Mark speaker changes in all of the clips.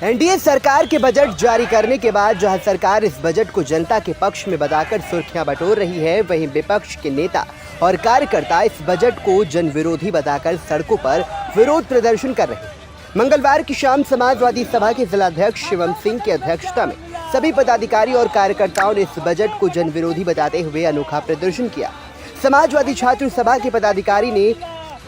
Speaker 1: NDA सरकार के budget जारी करने के बाद जहां सरकार इस बजट को जनता के पक्ष में बताकर सुर्खियां बटोर रही है, वहीं विपक्ष के नेता और कार्यकर्ता इस बजट को जन विरोधी बताकर सड़कों पर विरोध प्रदर्शन कर रहे हैं। मंगलवार की शाम समाजवादी सभा के जिलाध्यक्ष शिवम सिंह की अध्यक्षता में सभी पदाधिकारी और कार्यकर्ताओं ने इस बजट को जन विरोधी बताते हुए अनोखा प्रदर्शन किया। समाजवादी छात्र सभा के पदाधिकारी ने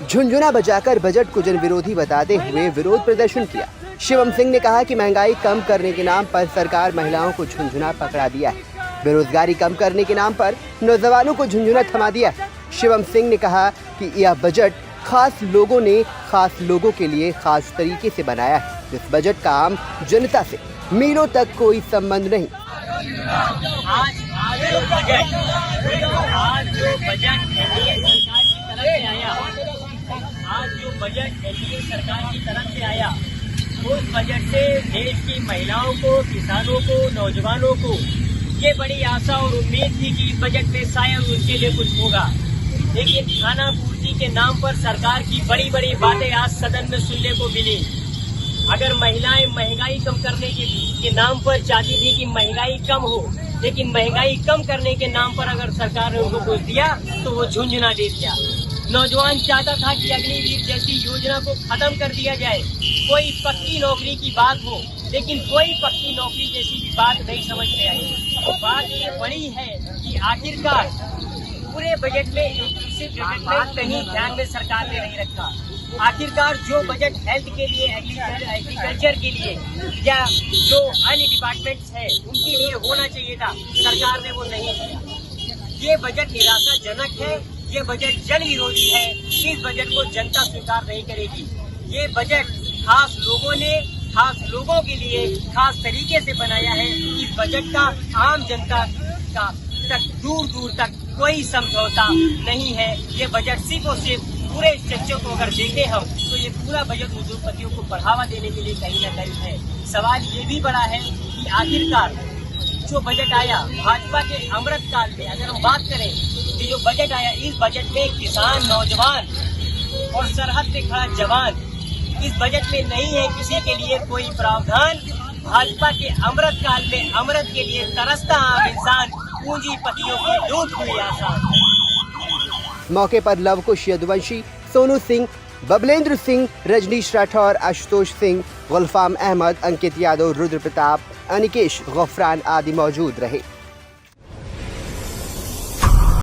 Speaker 1: झुनझुना बजाकर बजट को जन विरोधी बताते हुए विरोध प्रदर्शन किया। शिवम सिंह ने कहा कि महंगाई कम करने के नाम पर सरकार महिलाओं को झुनझुना पकड़ा दिया है, बेरोजगारी कम करने के नाम पर नौजवानों को झुनझुना थमा दिया है। शिवम सिंह ने कहा कि यह बजट खास लोगों ने खास लोगों के लिए खास तरीके से बनाया है। इस बजट का आम जनता से मीलों तक कोई संबंध नहीं।
Speaker 2: आज जो बजट एनडीए सरकार की तरफ से आया, उस बजट से देश की महिलाओं को, किसानों को, नौजवानों को ये बड़ी आशा और उम्मीद थी कि इस बजट में शायद उनके लिए कुछ होगा। लेकिन खाना पूर्ति के नाम पर सरकार की बड़ी बड़ी बातें आज सदन में सुनने को मिली। अगर महिलाएं महंगाई कम करने के नाम पर चाहती थी कि महंगाई कम हो, लेकिन महंगाई कम करने के नाम पर अगर सरकार ने उनको कुछ दिया तो वो झुंझुना दे दिया। नौजवान चाहता था कि अग्निवीर जैसी योजना को खत्म कर दिया जाए, कोई पक्की नौकरी की बात हो, लेकिन कोई पक्की नौकरी जैसी भी बात नहीं समझ में आई। तो बात ये बड़ी है कि आखिरकार पूरे बजट में कहीं ध्यान में सरकार ने नहीं रखा। आखिरकार जो बजट हेल्थ के लिए, एग्रीकल्चर के लिए या जो अन्य डिपार्टमेंट्स है उनके लिए होना चाहिए था, सरकार ने वो नहीं किया। ये बजट निराशाजनक है, ये बजट जन विरोधी है। इस बजट को जनता स्वीकार नहीं करेगी। ये बजट खास लोगों ने खास लोगों के लिए खास तरीके से बनाया है। इस बजट का आम जनता का तक दूर दूर तक कोई समझौता नहीं है। ये बजट सिर्फ और सिर्फ पूरे स्ट्रक्चर को अगर देखें हम तो ये पूरा बजट उद्योगपतियों को बढ़ावा देने के लिए कहीं न कहीं है। सवाल ये भी बड़ा है कि आखिरकार जो बजट आया भाजपा के अमृत काल में, अगर हम बात करें कि जो बजट आया, इस बजट में किसान, नौजवान और सरहद पे खड़ा जवान, इस बजट में नहीं है किसी के लिए कोई प्रावधान। भाजपा के अमृत काल में अमृत के लिए तरसता आम इंसान, पूंजीपतियों की लूट हुई आसान।
Speaker 1: मौके पर लवकुश यदुवंशी, सोनू सिंह, बबलेंद्र सिंह, रजनीश राठौर, आशुतोष सिंह, गुलफाम अहमद, अंकित यादव, रुद्र प्रताप, अनिकेश गफरान आदि मौजूद रहे।